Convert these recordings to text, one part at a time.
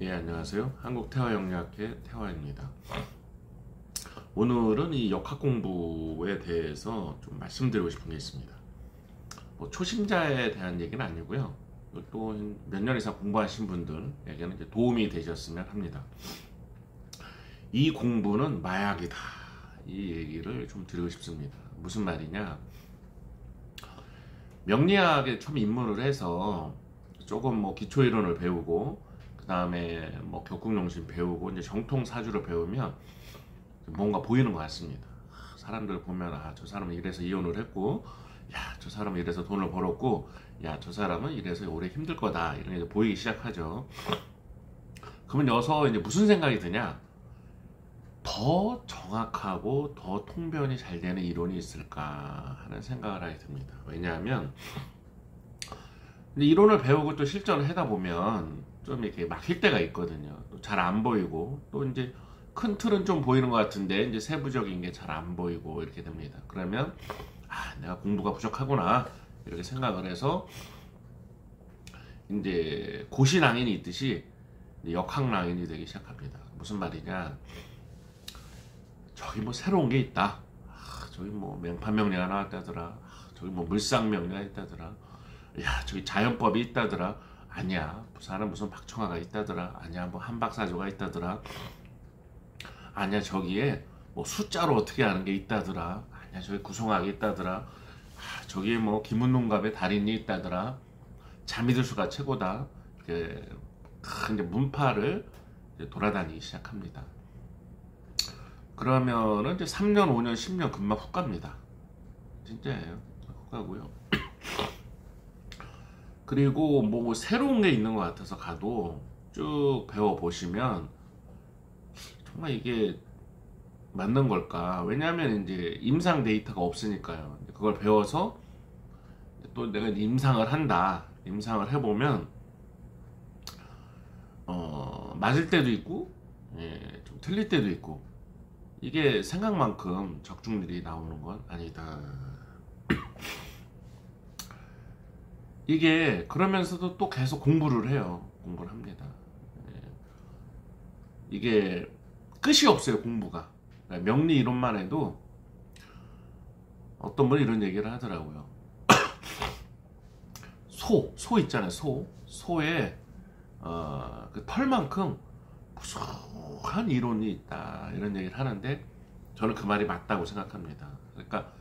예, 안녕하세요. 한국태화영리학회 태화입니다. 오늘은 이 역학 공부에 대해서 좀 말씀드리고 싶은 게 있습니다. 뭐 초심자에 대한 얘기는 아니고요. 또 몇 년 이상 공부하신 분들에게는 이제 도움이 되셨으면 합니다. 이 공부는 마약이다. 이 얘기를 좀 드리고 싶습니다. 무슨 말이냐? 명리학에 처음 입문을 해서 조금 뭐 기초이론을 배우고 그 다음에 뭐 격국용신 배우고 이제 정통사주를 배우면 뭔가 보이는 것 같습니다. 사람들 보면 저 사람은 이래서 이혼을 했고, 저 사람은 이래서 돈을 벌었고, 저 사람은 이래서 오래 힘들 거다 이런 게 이제 보이기 시작하죠. 그러면 여기서 이제 무슨 생각이 드냐? 더 정확하고 더 통변이 잘 되는 이론이 있을까 하는 생각을 하게 됩니다. 왜냐하면 이론을 배우고 또 실전을 하다 보면 좀 이렇게 막힐 때가 있거든요. 잘 안 보이고 또 이제 큰 틀은 좀 보이는 것 같은데 이제 세부적인 게 잘 안 보이고 이렇게 됩니다. 그러면 내가 공부가 부족하구나 이렇게 생각을 해서 이제 고시낭인이 있듯이 역학낭인이 되기 시작합니다. 무슨 말이냐? 저기 뭐 새로운 게 있다. 저기 뭐 맹판명리가 나왔다더라. 저기 뭐 물상명리가 있다더라. 저기 자연법이 있다더라. 아니야. 부산은 무슨 박청아가 있다더라. 아니야. 뭐 한박사조가 있다더라. 아니야. 저기에 뭐 숫자로 어떻게 하는 게 있다더라. 아니야. 저기 구송학이 있다더라. 저기에 뭐 김은농갑의 달인이 있다더라. 자미들수가 최고다. 이제 문파를 이제 돌아다니기 시작합니다. 그러면은 이제 3년, 5년, 10년 금방 훅 갑니다. 진짜예요. 훅 가고요. 그리고 뭐 새로운 게 있는 것 같아서 가도 쭉 배워보시면 정말 이게 맞는 걸까? 왜냐하면 이제 임상 데이터가 없으니까요. 그걸 배워서 또 내가 임상을 한다. 임상을 해보면 맞을 때도 있고 좀 틀릴 때도 있고 이게 생각만큼 적중률이 나오는 건 아니다. 이게 그러면서도 또 계속 공부를 해요. 공부를 합니다. 이게 끝이 없어요. 공부가. 명리 이론만 해도 어떤 분이 이런 얘기를 하더라고요. 소 있잖아요. 소에 그 털만큼 무수한 이론이 있다 이런 얘기를 하는데 저는 그 말이 맞다고 생각합니다. 그러니까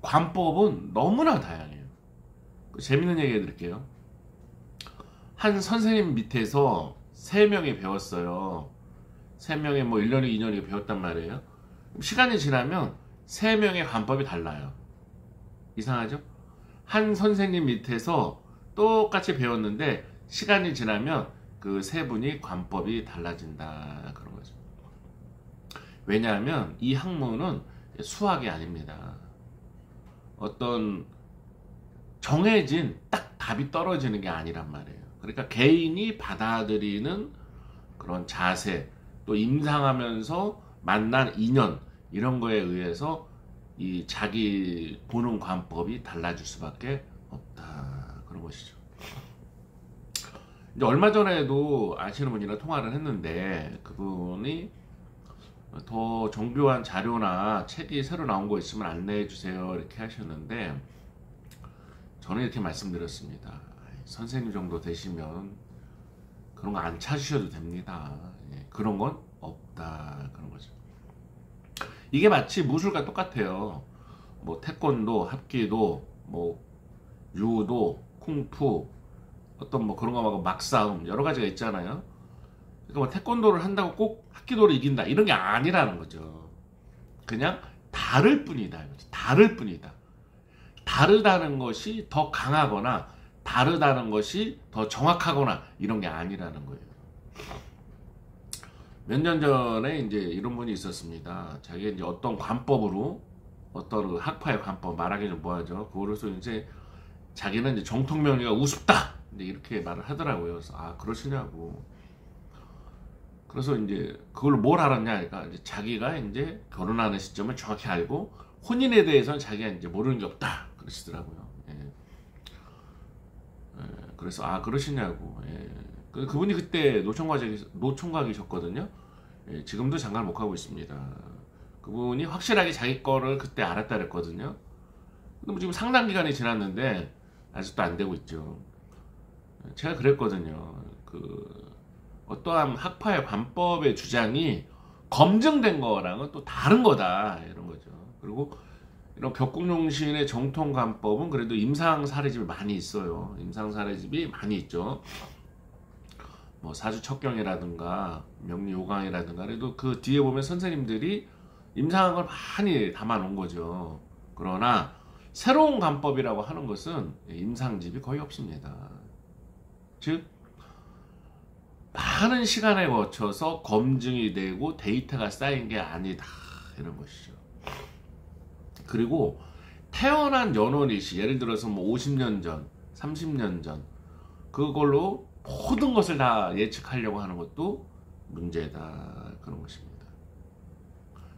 관법은 너무나 다양해요. 재밌는 얘기 해드릴게요. 한 선생님 밑에서 3명이 배웠어요. 3명이 뭐 1년이 2년이 배웠단 말이에요. 시간이 지나면 3명의 관법이 달라요. 이상하죠? 한 선생님 밑에서 똑같이 배웠는데 시간이 지나면 그 3분이 관법이 달라진다 그런 거죠. 왜냐하면 이 학문은 수학이 아닙니다. 어떤 정해진 딱 답이 떨어지는 게 아니란 말이에요. 그러니까 개인이 받아들이는 그런 자세, 또 임상하면서 만난 인연 이런 거에 의해서 이 자기 보는 관법이 달라질 수밖에 없다 그런 것이죠. 이제 얼마 전에도 아시는 분이랑 통화를 했는데 그분이 더 정교한 자료나 책이 새로 나온 거 있으면 안내해 주세요 이렇게 하셨는데 저는 이렇게 말씀드렸습니다. 선생님 정도 되시면 그런 거 안 찾으셔도 됩니다. 그런 건 없다 그런 거죠. 이게 마치 무술과 똑같아요. 뭐 태권도, 합기도, 뭐 유도, 쿵푸 어떤 뭐 그런 거 말고 막싸움 여러 가지가 있잖아요. 그러니까 뭐 태권도를 한다고 꼭 합기도를 이긴다 이런 게 아니라는 거죠. 그냥 다를 뿐이다. 다를 뿐이다. 다르다는 것이 더 강하거나 다르다는 것이 더 정확하거나 이런 게 아니라는 거예요. 몇 년 전에 이제 이런 분이 있었습니다. 자기가 이제 어떤 관법으로 어떤 그 학파의 관법 말하기 좀 뭐하죠. 그거로서 이제 자기는 이제 정통명리가 우습다 이제 이렇게 말을 하더라고요. 그래서 그러시냐고. 그래서 이제 그걸로 뭘 알았냐 그러니까 이제 자기가 이제 결혼하는 시점을 정확히 알고 혼인에 대해서는 자기가 이제 모르는 게 없다 그러시더라고요. 그래서 그러시냐고. 그분이 그때 노총각이셨거든요. 예, 지금도 장가를 못 가고 있습니다. 그분이 확실하게 자기 거를 그때 알았다 그랬거든요. 근데 뭐 지금 상당 기간이 지났는데 아직도 안 되고 있죠. 제가 그랬거든요. 어떠한 학파의 관법의 주장이 검증된 거랑은 또 다른 거다 이런 거죠. 그리고 이런 격국용신의 정통관법은 그래도 임상사례집이 많이 있어요. 임상사례집이 많이 있죠. 뭐 사주척경이라든가 명리요강이라든가 그래도 그 뒤에 보면 선생님들이 임상한 걸 많이 담아 놓은 거죠. 그러나 새로운 관법이라고 하는 것은 임상집이 거의 없습니다. 즉 많은 시간에 거쳐서 검증이 되고 데이터가 쌓인 게 아니다 이런 것이죠. 그리고 태어난 연월일시 예를 들어서 뭐 50년 전, 30년 전 그걸로 모든 것을 다 예측하려고 하는 것도 문제다 그런 것입니다.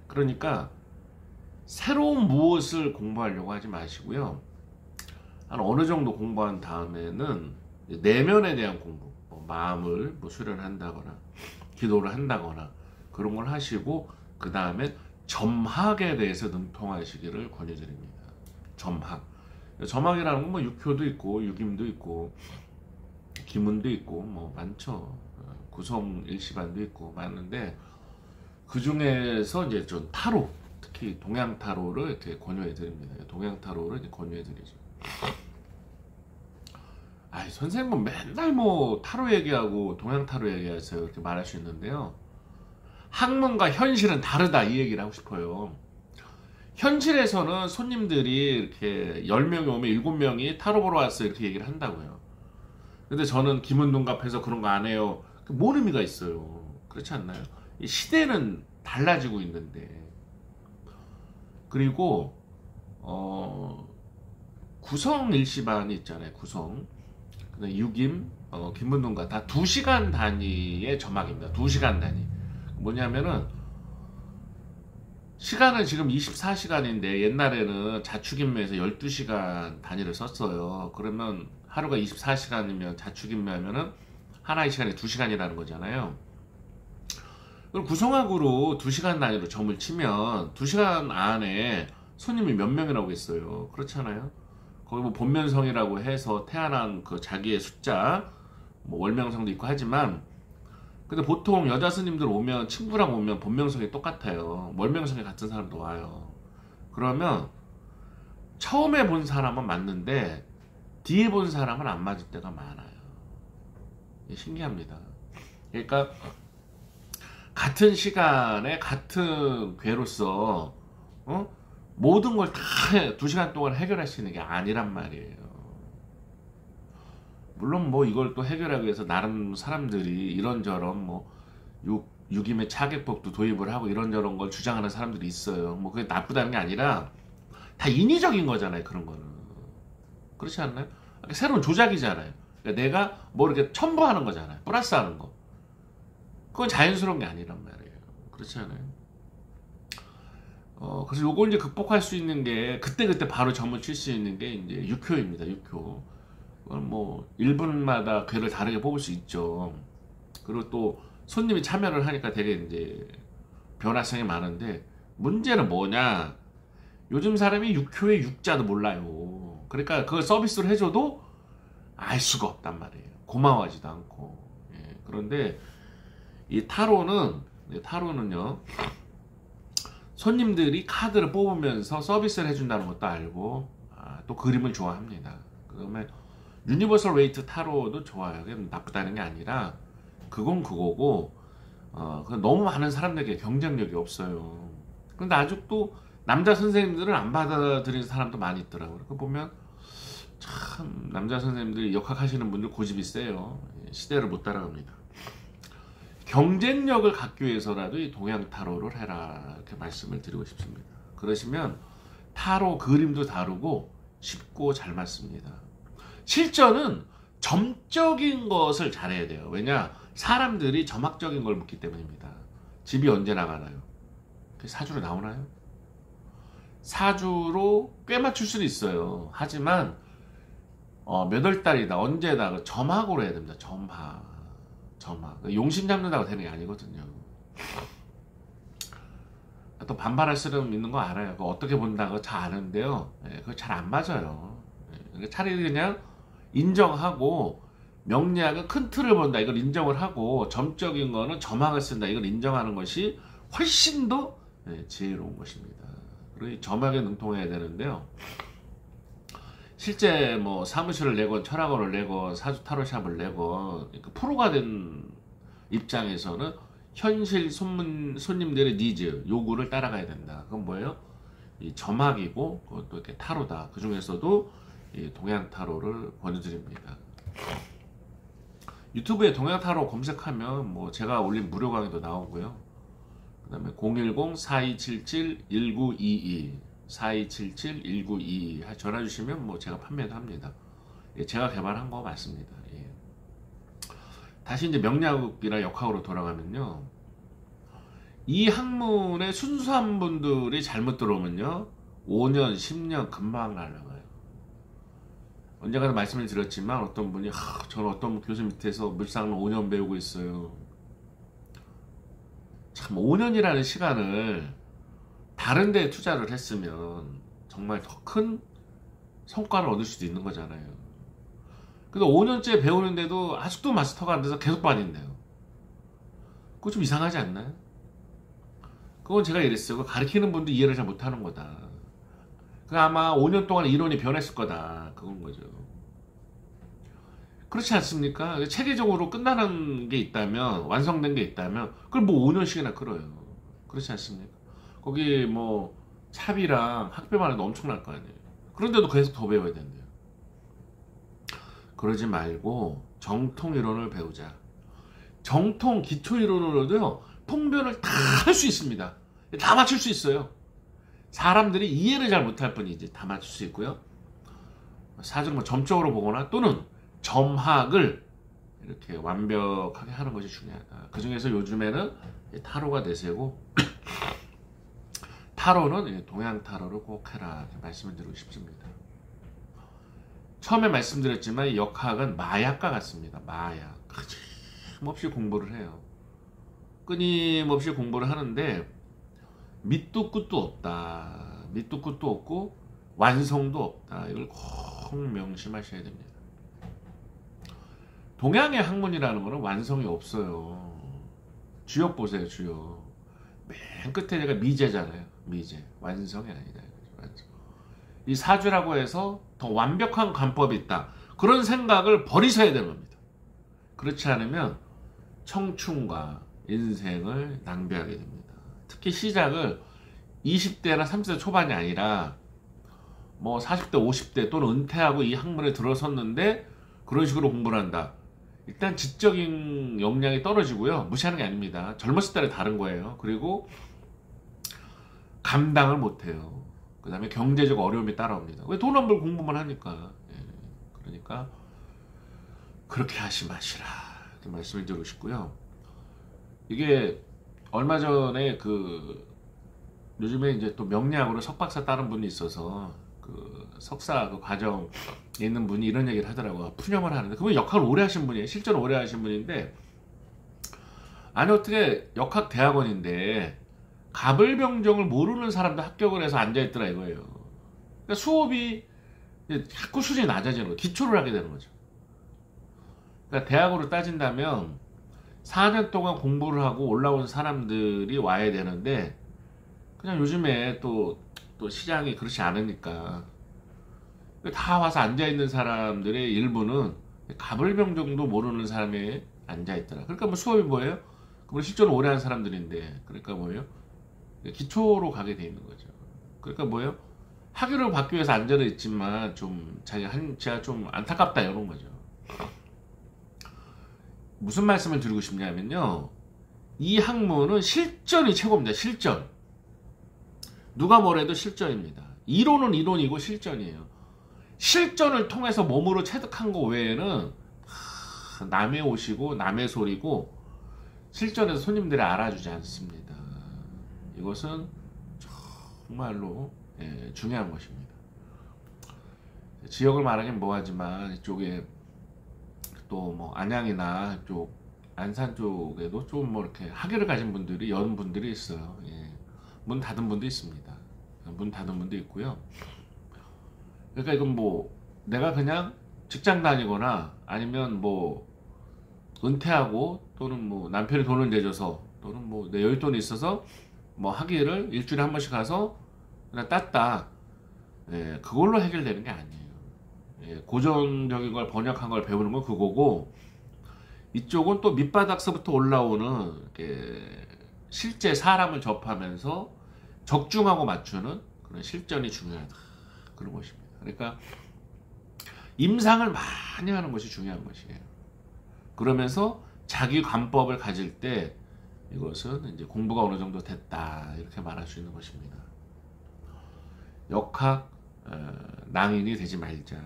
그러니까 새로운 무엇을 공부하려고 하지 마시고요. 한 어느 정도 공부한 다음에는 내면에 대한 공부, 마음을 뭐 수련한다거나 기도를 한다거나 그런 걸 하시고 그 다음에 점학에 대해서 능통하시기를 권유드립니다. 점학이라는 건 뭐 육효도 있고 육임도 있고 기문도 있고 뭐 많죠. 구성 일시반도 있고 많은데 그 중에서 이제 좀 타로, 특히 동양 타로를 이렇게 권유해 드립니다. 동양 타로를 이제 권유해 드리죠. 아이 선생님은 맨날 뭐 타로 얘기하고 동양 타로 얘기하세요 이렇게 말할 수 있는데요. 학문과 현실은 다르다 이 얘기를 하고 싶어요. 현실에서는 손님들이 이렇게 10명이 오면 7명이 타로 보러 왔어요 이렇게 얘기를 한다고요. 근데 저는 김은동갑해서 그런 거 안 해요. 뭔 의미가 있어요. 그렇지 않나요? 이 시대는 달라지고 있는데. 그리고 구성 일시반이 있잖아요. 구성. 육임, 김문동과 다 2시간 단위의 점학입니다. 2시간 단위. 뭐냐면은 시간은 지금 24시간인데 옛날에는 자축인묘에서 12시간 단위를 썼어요. 그러면 하루가 24시간이면 자축인묘하면은 하나의 시간에 2시간이라는 거잖아요. 그럼 구성학으로 2시간 단위로 점을 치면 2시간 안에 손님이 몇 명이라고 했어요. 그렇잖아요. 거기 뭐 본면성이라고 해서 태어난 그 자기의 숫자, 뭐 월명성도 있고 하지만, 근데 보통 여자 스님들 오면, 친구랑 오면 본명성이 똑같아요. 월명성이 같은 사람도 와요. 그러면 처음에 본 사람은 맞는데 뒤에 본 사람은 안 맞을 때가 많아요. 신기합니다. 그러니까 같은 시간에 같은 괴로서 모든 걸 다 2시간 동안 해결할 수 있는 게 아니란 말이에요. 물론 뭐 이걸 또 해결하기 위해서 나름 사람들이 이런저런 뭐 육임의 차객법도 도입을 하고 이런저런 걸 주장하는 사람들이 있어요. 뭐 그게 나쁘다는 게 아니라 다 인위적인 거잖아요. 그런 거는. 그렇지 않나요? 새로운 조작이잖아요. 그러니까 내가 뭐 이렇게 첨부하는 거잖아요. 플러스하는 거. 그건 자연스러운 게 아니란 말이에요. 그렇지 않아요? 그래서 요걸 이제 극복할 수 있는 게 그때그때 바로 점을 칠 수 있는 게 이제 육효입니다. 육효. 그건 뭐 1분마다 괴를 다르게 뽑을 수 있죠. 그리고 또 손님이 참여를 하니까 되게 이제 변화성이 많은데 문제는 뭐냐? 요즘 사람이 육효의 육자도 몰라요. 그러니까 그걸 서비스를 해줘도 알 수가 없단 말이에요. 고마워하지도 않고. 예, 그런데 이 타로는요. 손님들이 카드를 뽑으면서 서비스를 해준다는 것도 알고 또 그림을 좋아합니다. 그다음에 유니버설 웨이트 타로도 좋아요. 그게 나쁘다는 게 아니라 그건 그거고 너무 많은 사람들에게 경쟁력이 없어요. 그런데 아직도 남자 선생님들은 안 받아들이는 사람도 많이 있더라고요. 그거 보면 참 남자 선생님들이 역학하시는 분들 고집이 세요. 시대를 못 따라갑니다. 경쟁력을 갖기 위해서라도 이 동양 타로를 해라 이렇게 말씀을 드리고 싶습니다. 그러시면 타로 그림도 다르고 쉽고 잘 맞습니다. 실전은 점적인 것을 잘해야 돼요. 왜냐? 사람들이 점학적인 걸 묻기 때문입니다. 집이 언제 나가나요? 사주로 나오나요? 사주로 꽤 맞출 수는 있어요. 하지만 몇 월 달이다 언제다 점학으로 해야 됩니다. 점학. 점화. 용심 잡는다고 되는 게 아니거든요. 또 반발할 수는 있는 거 알아요. 그거 어떻게 본다고 잘 아는데요. 예, 그거 잘 안 맞아요. 예, 차라리 그냥 인정하고 명리학은 큰 틀을 본다. 이걸 인정을 하고 점적인 거는 점학을 쓴다. 이걸 인정하는 것이 훨씬 더 예, 지혜로운 것입니다. 그리고 점학에 능통해야 되는데요. 실제 뭐 사무실을 내건 철학원을 내건 사주 타로샵을 내건 프로가 된 입장에서는 현실 손님들의 니즈, 요구를 따라가야 된다. 그건 뭐예요? 이 점학이고 그것도 이렇게 타로다. 그 중에서도 이 동양 타로를 권유드립니다. 유튜브에 동양 타로 검색하면 뭐 제가 올린 무료 강의도 나오고요. 그 다음에 010-4277-1922 4277-1922 전화 주시면 뭐 제가 판매도 합니다. 예, 제가 개발한 거 맞습니다. 예. 다시 이제 명리학이나 역학으로 돌아가면요. 이 학문의 순수한 분들이 잘못 들어오면요. 5년, 10년 금방 날아가요. 언젠가도 말씀을 드렸지만 어떤 분이 저는 어떤 교수 밑에서 물상을 5년 배우고 있어요. 참 5년이라는 시간을 다른 데에 투자를 했으면 정말 더 큰 성과를 얻을 수도 있는 거잖아요. 근데 5년째 배우는데도 아직도 마스터가 안 돼서 계속 빠진대요. 그거 좀 이상하지 않나요? 그건 제가 이랬어요. 가르치는 분도 이해를 잘 못하는 거다. 그 아마 5년 동안 이론이 변했을 거다. 그건 거죠. 그렇지 않습니까? 체계적으로 끝나는 게 있다면, 완성된 게 있다면, 그걸 뭐 5년씩이나 끌어요. 그렇지 않습니까? 거기 뭐 차비랑 학비만 해도 엄청날 거 아니에요. 그런데도 계속 더 배워야 된대요. 그러지 말고 정통 이론을 배우자. 정통 기초 이론으로도요, 통변을 다 할 수 있습니다. 다 맞출 수 있어요. 사람들이 이해를 잘 못할 뿐이지 다 맞출 수 있고요. 사주를 뭐 점적으로 보거나 또는 점학을 이렇게 완벽하게 하는 것이 중요하다. 그 중에서 요즘에는 타로가 대세고 타로는 동양 타로를 꼭 해라 말씀을 드리고 싶습니다. 처음에 말씀드렸지만 역학은 마약과 같습니다. 마약. 끊임없이 공부를 해요. 끊임없이 공부를 하는데 밑도 끝도 없다. 밑도 끝도 없고 완성도 없다. 이걸 꼭 명심하셔야 됩니다. 동양의 학문이라는 거는 완성이 없어요. 주역 보세요. 주역. 맨 끝에 제가 미제잖아요. 미제. 완성이 아니다. 완성. 이 사주라고 해서 더 완벽한 관법이 있다. 그런 생각을 버리셔야 되는 겁니다. 그렇지 않으면 청춘과 인생을 낭비하게 됩니다. 특히 시작을 20대나 30대 초반이 아니라 뭐 40대, 50대 또는 은퇴하고 이 학문에 들어섰는데 그런 식으로 공부를 한다. 일단 지적인 역량이 떨어지고요. 무시하는 게 아닙니다. 젊었을 때는 다른 거예요. 그리고 감당을 못해요. 그 다음에 경제적 어려움이 따라옵니다. 왜 돈 안 벌고 공부만 하니까. 예. 그러니까 그렇게 하지 마시라. 이렇게 말씀을 드리고 싶고요. 이게 얼마 전에 요즘에 이제 또 명리학으로 석박사 따른 분이 있어서 석사 과정에 있는 분이 이런 얘기를 하더라고요. 푸념을 하는데 그분 역학을 오래 하신 분이에요. 실전 오래 하신 분인데 아니 어떻게 역학 대학원인데 가불병정을 모르는 사람도 합격을 해서 앉아있더라 이거예요. 그러니까 수업이 자꾸 수준이 낮아지는 거예요. 기초를 하게 되는 거죠. 그러니까 대학으로 따진다면 4년 동안 공부를 하고 올라온 사람들이 와야 되는데 그냥 요즘에 또 시장이 그렇지 않으니까 다 와서 앉아있는 사람들의 일부는 가불병정도 모르는 사람이 앉아있더라. 그러니까 뭐 수업이 뭐예요? 그럼 실전을 오래 한 사람들인데 그러니까 뭐예요? 기초로 가게 돼 있는 거죠. 그러니까 뭐예요? 학위를 받기 위해서 앉아 있지만 좀 제가 좀 안타깝다 이런 거죠. 무슨 말씀을 드리고 싶냐면요. 이 학문은 실전이 최고입니다. 실전. 누가 뭐래도 실전입니다. 이론은 이론이고 실전이에요. 실전을 통해서 몸으로 체득한 거 외에는 남의 옷이고 남의 소리고 실전에서 손님들이 알아주지 않습니다. 이것은 정말로 중요한 것입니다. 지역을 말하긴 뭐하지만 이쪽에 또 뭐 안양이나 이쪽 안산 쪽에도 좀 뭐 이렇게 학위를 가진 분들이 연 분들이 있어요. 예. 문 닫은 분도 있습니다. 문 닫은 분도 있고요. 그러니까 이건 뭐 내가 그냥 직장 다니거나 아니면 뭐 은퇴하고 또는 뭐 남편이 돈을 내줘서 또는 뭐 내 여윳돈이 있어서 뭐 학위를 일주일에 한 번씩 가서 그냥 땄다. 예, 그걸로 해결되는 게 아니에요. 예, 고전적인 걸 번역한 걸 배우는 건 그거고 이쪽은 또 밑바닥서부터 올라오는 이렇게 실제 사람을 접하면서 적중하고 맞추는 그런 실전이 중요하다. 그런 것입니다. 그러니까 임상을 많이 하는 것이 중요한 것이에요. 그러면서 자기 관법을 가질 때 이것은 이제 공부가 어느 정도 됐다 이렇게 말할 수 있는 것입니다. 역학 낭인이 되지 말자.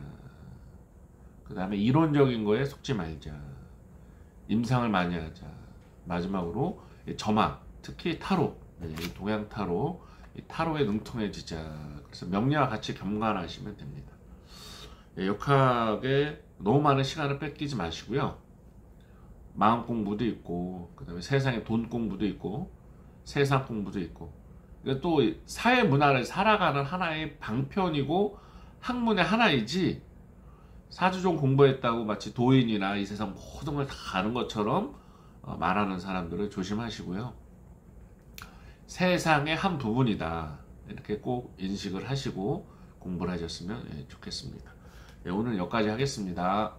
그 다음에 이론적인 거에 속지 말자. 임상을 많이 하자. 마지막으로 점화, 특히 타로, 동양 타로, 타로에 능통해지자. 그래서 명리와 같이 겸관하시면 됩니다. 역학에 너무 많은 시간을 뺏기지 마시고요. 마음 공부도 있고, 그 다음에 세상의 돈 공부도 있고, 세상 공부도 있고, 또 사회 문화를 살아가는 하나의 방편이고 학문의 하나이지 사주종 공부했다고 마치 도인이나 이 세상 모든 걸 다 아는 것처럼 말하는 사람들을 조심하시고요. 세상의 한 부분이다. 이렇게 꼭 인식을 하시고 공부를 하셨으면 좋겠습니다. 오늘 여기까지 하겠습니다.